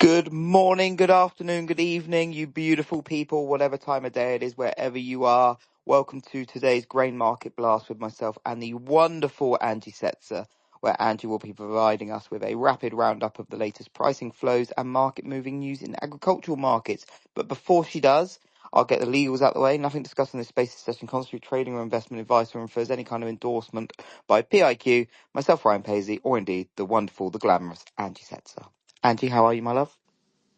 Good morning, good afternoon, good evening, you beautiful people, whatever time of day it is, wherever you are. Welcome to today's Grain Market Blast with myself and the wonderful Angie Setzer, where Angie will be providing us with a rapid roundup of the latest pricing flows and market moving news in agricultural markets. But before she does, I'll get the legals out the way. Nothing discussed in this space is session constitutes trading or investment advice or infers any kind of endorsement by PIQ, myself, Ryan Paisley, or indeed the wonderful, the glamorous Angie Setzer. Angie, how are you, my love?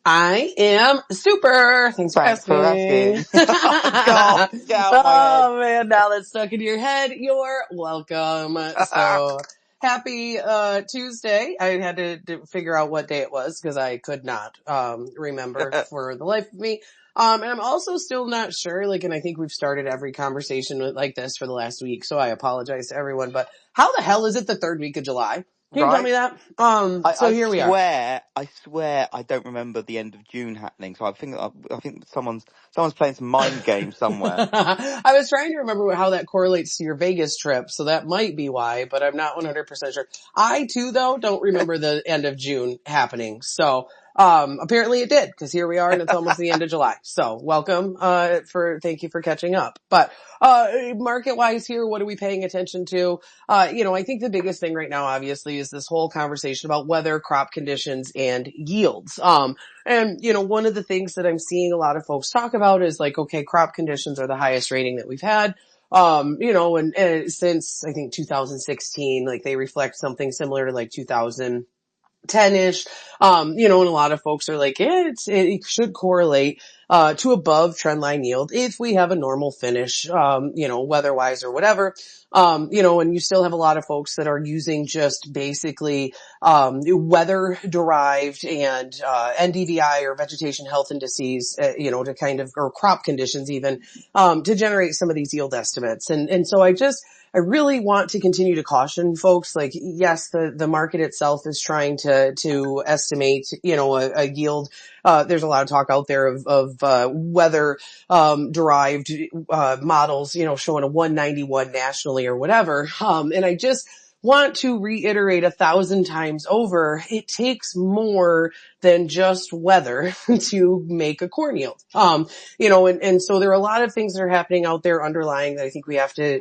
I am super. Thanks for Thanks for asking. asking. Oh, God, get out my head. Oh man, now that's stuck in your head. You're welcome. So happy Tuesday. I had to figure out what day it was because I could not remember for the life of me. And I'm also still not sure, and I think we've started every conversation like this for the last week, so I apologize to everyone, but how the hell is it the third week of July? Can you tell Right? me that? I, So I here we are. swear, I swear, I don't remember the end of June happening. So I think someone's playing some mind game somewhere. I was trying to remember how that correlates to your Vegas trip, so that might be why, but I'm not 100% sure. I too, though, don't remember the end of June happening. So, apparently it did, because here we are and it's almost the end of July. So welcome, thank you for catching up. But, market wise here, what are we paying attention to? I think the biggest thing right now, obviously, is this whole conversation about weather, crop conditions, and yields. And, one of the things that I'm seeing a lot of folks talk about is okay, crop conditions are the highest rating that we've had. And since I think 2016, they reflect something similar to 2010-ish. And a lot of folks are it should correlate, to above trendline yield if we have a normal finish, weather-wise or whatever. And you still have a lot of folks that are using just basically, weather-derived and, NDVI or vegetation health indices, to kind of, or crop conditions even, to generate some of these yield estimates. And so I really want to continue to caution folks, yes, the market itself is trying to estimate, a yield. There's a lot of talk out there of weather, derived, models, showing a 191 nationally or whatever. And I just want to reiterate 1,000 times over, it takes more than just weather to make a corn yield. And so there are a lot of things that are happening out there underlying that I think we have to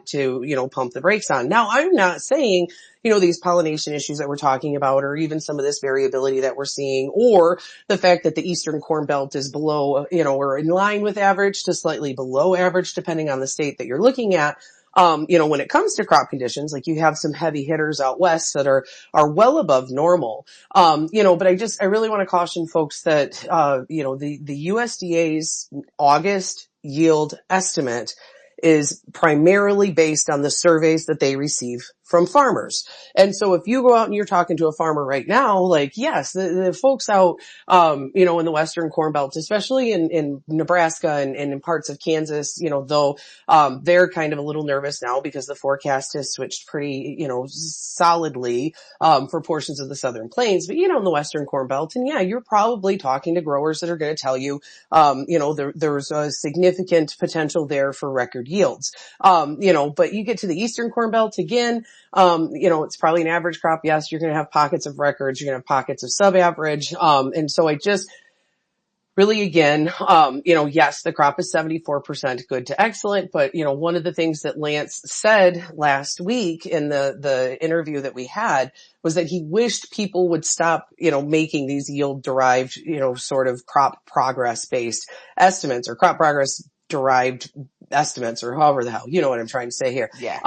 pump the brakes on. Now, I'm not saying, these pollination issues that we're talking about, or even some of this variability that we're seeing, or the fact that the Eastern Corn Belt is below, or in line with average to slightly below average, depending on the state that you're looking at. When it comes to crop conditions, you have some heavy hitters out west that are well above normal. But I really want to caution folks that, the USDA's August yield estimate is primarily based on the surveys that they receive from farmers. And so if you go out and you're talking to a farmer right now, yes, the folks out, in the Western Corn Belt, especially in Nebraska and in parts of Kansas, though, they're kind of a little nervous now because the forecast has switched pretty, solidly, for portions of the Southern Plains, but in the Western Corn Belt. And yeah, you're probably talking to growers that are going to tell you, there's a significant potential there for record yields. But you get to the Eastern Corn Belt again, it's probably an average crop. Yes, you're going to have pockets of records. You're going to have pockets of sub-average. And so I just really, again, yes, the crop is 74% good to excellent, but, one of the things that Lance said last week in the interview that we had was that he wished people would stop, making these yield derived, sort of crop progress based estimates or crop progress derived estimates or however the hell, you know what I'm trying to say here. Yeah.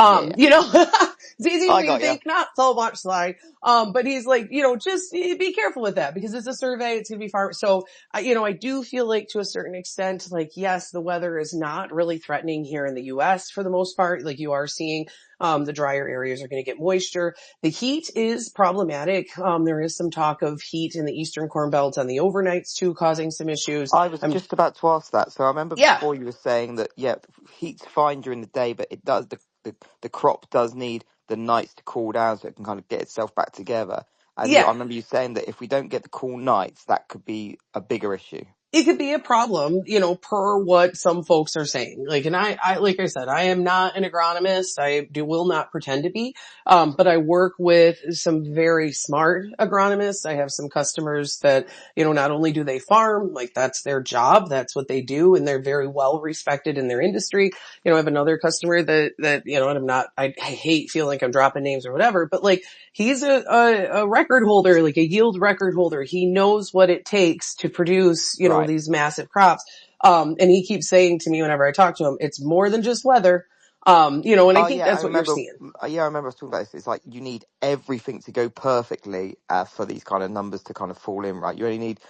It's easy for I me to got you. think, not so much slide. But he's just be careful with that because it's a survey. It's going to be far. So, I do feel to a certain extent, yes, the weather is not really threatening here in the U.S. for the most part. You are seeing, the drier areas are going to get moisture. The heat is problematic. There is some talk of heat in the Eastern Corn Belt on the overnights too, causing some issues. I was just about to ask that. So I remember Yeah. before you were saying that, yeah, heat's fine during the day, but it does, the crop does need the nights to cool down so it can kind of get itself back together. And I Yeah. remember you saying that if we don't get the cool nights, that could be a bigger issue. it could be a problem, per what some folks are saying. Like, and like I said, I am not an agronomist. Will not pretend to be. But I work with some very smart agronomists. I have some customers that, not only do they farm, like that's their job. That's what they do. And they're very well respected in their industry. I have another customer that, and I hate feeling like I'm dropping names or whatever, but like he's a record holder, like a yield record holder. He knows what it takes to produce, Right. these massive crops. And he keeps saying to me whenever I talk to him, it's more than just weather. And I Oh think yeah, I that's what you're remember. seeing. Yeah, I remember us talking about this. It's like you need everything to go perfectly for these kind of numbers to kind of fall in, right? You only need a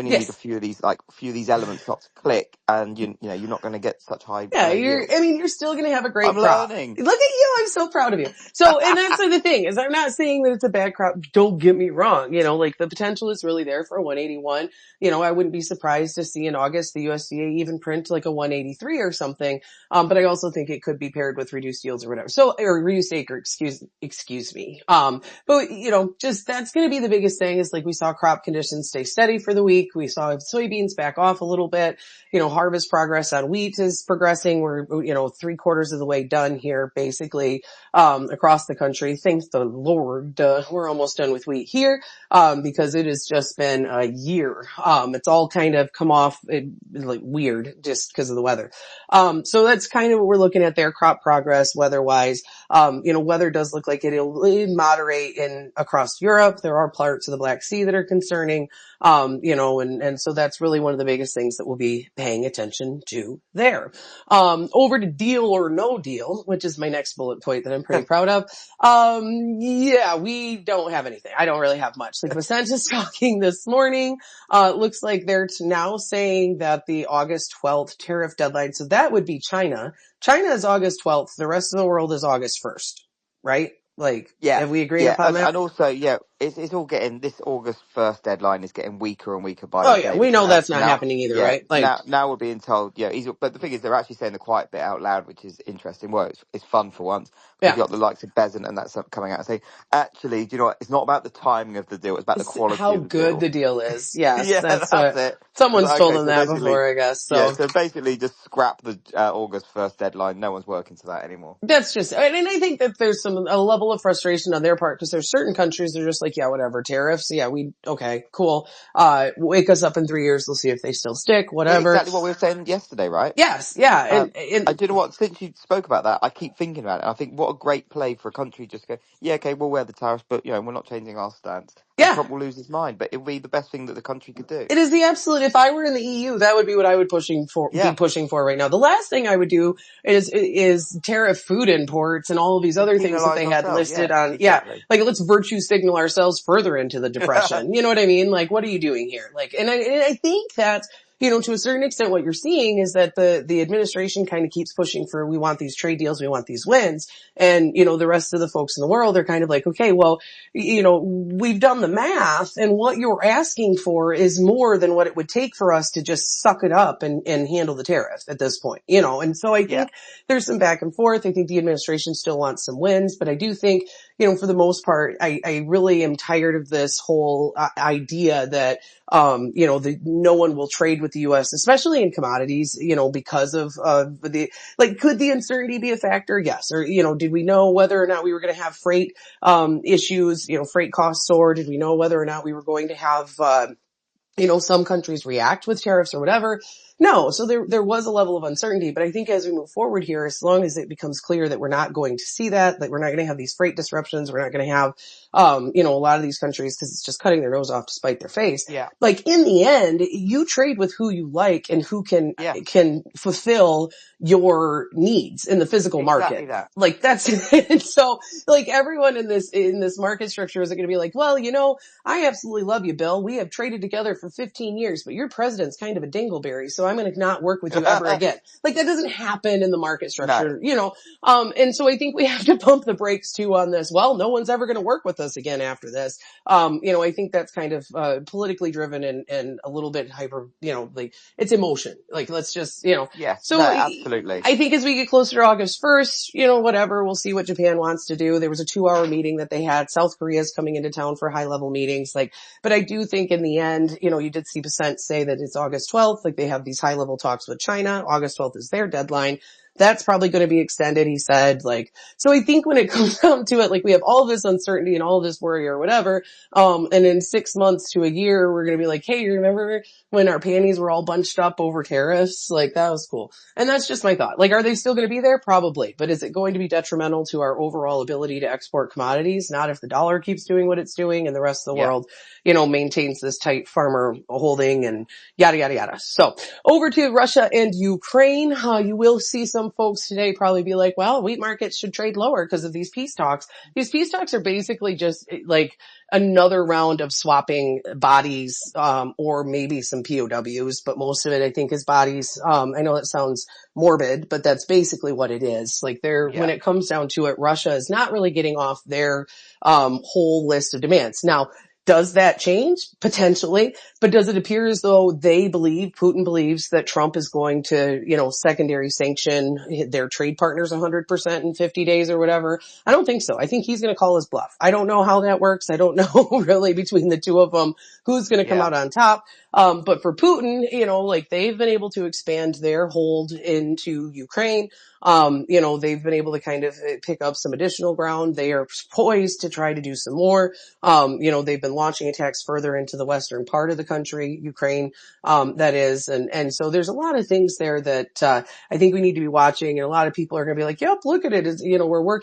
Yes. few of these elements not to click, and you're not going to get such high Yeah, yields. you're still going to have a I'm great crop. learning. Look at you. I'm so proud of you. So, and that's the thing is I'm not saying that it's a bad crop. Don't get me wrong. Like the potential is really there for a 181. I wouldn't be surprised to see in August the USDA even print like a 183 or something. But I also think it could be paired with reduced yields or whatever. So, or reduced acre, excuse me. But just that's going to be the biggest thing is like we saw crop conditions stay steady for the week. We saw soybeans back off a little bit. Harvest progress on wheat is progressing. We're, 3/4 of the way done here, basically, across the country. Thank the Lord. We're almost done with wheat here, because it has just been a year. It's all kind of come off like weird just because of the weather. So that's kind of what we're looking at there. Crop progress, weather-wise. Weather does look like it'll moderate across Europe. There are parts of the Black Sea that are concerning. And so that's really one of the biggest things that we'll be paying attention to there. Over to deal or no deal, which is my next bullet point that I'm pretty proud of. Yeah, we don't have anything. I don't really have much. Like Vicenta's talking this morning, looks like they're now saying that the August 12th tariff deadline, so that would be China. China is August 12th. The rest of the world is August 1st, right? Like, Yeah, have we agreed yeah, upon that? and also, yeah, it's all getting this August 1st deadline is getting weaker and weaker by Oh the yeah, day we because know that's not happening either, yeah, right? Like, now we're being told, yeah, but the thing is, they're actually saying the quiet bit out loud, which is interesting. Well, it's fun for once because yeah. you got the likes of Bezant and that's coming out and saying, actually, do you know what? It's not about the timing of the deal; it's about the quality How of the good deal. the deal is. Yes, Yeah, that's that's what it. It's someone's like, told okay, them so that basically, before, I guess. yeah, So so basically, just scrap the August 1st deadline. No one's working to that anymore. that's just, and I think that there's a level of frustration on their part because there's certain countries that are just like, yeah, whatever, tariffs. Yeah, okay, cool. Wake us up in 3 years. We'll see if they still stick, Yeah, whatever. exactly what we were saying yesterday, right? Yes. Yeah. I And do you know what? Since you spoke about that, I keep thinking about it. I think what a great play for a country just to go, yeah, okay, we'll wear the tariffs, but we're not changing our stance. And yeah, Trump will lose his mind, but it would be the best thing that the country could do. it is the absolute, if I were in the EU, that would be what I would be Yeah, pushing for right now. The last thing I would do is tariff food imports and all of these and other things that penalise they had ourselves. listed Yeah, on. Yeah. exactly. Like let's virtue signal ourselves further into the depression. You know what I mean? Like what are you doing here? Like, and I think that's, to a certain extent what you're seeing is that the administration kind of keeps pushing for, we want these trade deals, we want these wins. And, the rest of the folks in the world are kind of like, okay, well, we've done the math and what you're asking for is more than what it would take for us to just suck it up and handle the tariff at this point, and so I Yeah, think there's some back and forth. I think the administration still wants some wins, but I do think, for the most part, I really am tired of this whole idea that, no one will trade with the U.S., especially in commodities, because of, could the uncertainty be a factor? Yes. Or, did we know whether or not we were going to have freight, issues, freight costs soar? Did we know whether or not we were going to have, some countries react with tariffs or whatever? No. So there was a level of uncertainty, but I think as we move forward here, as long as it becomes clear that we're not going to see that we're not going to have these freight disruptions, we're not going to have, a lot of these countries, cause it's just cutting their nose off to spite their face. yeah, Like in the end, you trade with who you like and who yeah, can fulfill your needs in the physical exactly market. that. Like that's it. So like everyone in this market structure is going to be like, well, I absolutely love you, Bill. We have traded together for 15 years, but your president's kind of a dingleberry. So so I'm going to not work with you ever again. Like that doesn't happen in the market structure, No. and so I think we have to pump the brakes too on this. Well, no one's ever going to work with us again after this. I think that's kind of, politically driven and a little bit hyper, like it's emotion. Like let's just, Yeah. No, so absolutely. I think as we get closer to August 1st, whatever, we'll see what Japan wants to do. There was a 2-hour meeting that they had. South Korea is coming into town for high level meetings. But I do think in the end, you did see Percent say that it's August 12th. Like they have these high level talks with China. August 12th is their deadline. That's probably going to be extended, he said. So I think when it comes down to it, we have all this uncertainty and all this worry or whatever. And in 6 months to a year, we're going to be like, hey, you remember when our panties were all bunched up over tariffs? That was cool. And that's just my thought. Are they still going to be there? Probably. But is it going to be detrimental to our overall ability to export commodities? Not if the dollar keeps doing what it's doing and the rest of the world, maintains this tight farmer holding and yada, yada, yada. So over to Russia and Ukraine. You will see some folks today probably be like, well, wheat markets should trade lower because of these peace talks. These peace talks are basically just another round of swapping bodies, or maybe some POWs, but most of it I think is bodies. I know that sounds morbid, but that's basically what it is. When it comes down to it, Russia is not really getting off their, whole list of demands. Now, does that change? Potentially. But does it appear as though Putin believes that Trump is going to, secondary sanction their trade partners 100% in 50 days or whatever? I don't think so. I think he's going to call his bluff. I don't know how that works. I don't know really between the two of them who's going to come out on top. But for Putin, they've been able to expand their hold into Ukraine. They've been able to kind of pick up some additional ground. They are poised to try to do some more. They've been launching attacks further into the western part of the country, Ukraine, that is. And so there's a lot of things there that, I think we need to be watching. And a lot of people are going to be like, yep, look at it. We're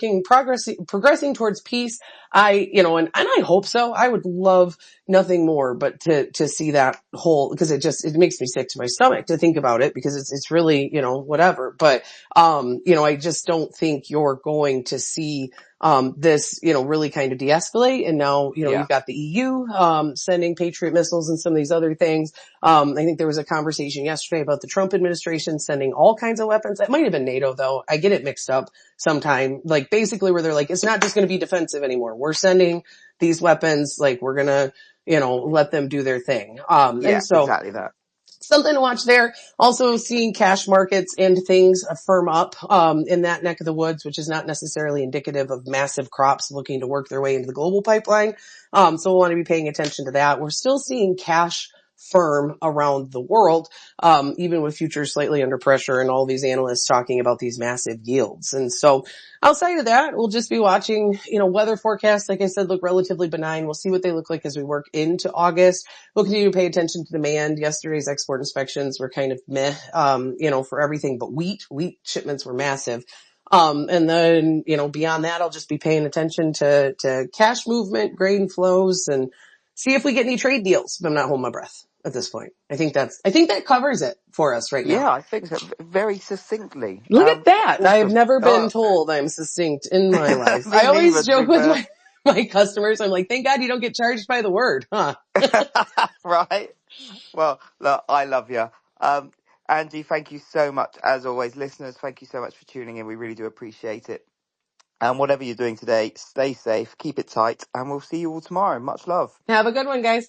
progressing towards peace. And I hope so. I would love nothing more but to see that whole, because it makes me sick to my stomach to think about it because it's really, whatever. But, I just don't think you're going to see, this, really kind of de-escalate. And now, you've got the EU, sending Patriot missiles and some of these other things. I think there was a conversation yesterday about the Trump administration sending all kinds of weapons. That might have been NATO though. I get it mixed up sometime. Basically where they're it's not just going to be defensive anymore. We're sending these weapons. We're going to, let them do their thing. And so exactly that. something to watch there. Also seeing cash markets and things firm up, in that neck of the woods, which is not necessarily indicative of massive crops looking to work their way into the global pipeline. So we'll want to be paying attention to that. We're still seeing cash firm around the world, even with futures slightly under pressure and all these analysts talking about these massive yields. And so outside of that, we'll just be watching, weather forecasts, like I said, look relatively benign. We'll see what they look like as we work into August. We'll continue to pay attention to demand. Yesterday's export inspections were kind of meh, for everything but wheat. Wheat shipments were massive. And then, beyond that, I'll just be paying attention to cash movement, grain flows, and see if we get any trade deals, but I'm not holding my breath at this point. I think that covers it for us right now. Yeah, I think so. Very succinctly. Look at that. Awesome. I've never been told I'm succinct in my life. Me I always neither, joke with my customers. I'm like, thank God you don't get charged by the word, huh? Right. Well, look, I love you. Angie, thank you so much. As always, listeners, thank you so much for tuning in. We really do appreciate it. And whatever you're doing today, stay safe, keep it tight, and we'll see you all tomorrow. Much love. Have a good one, guys.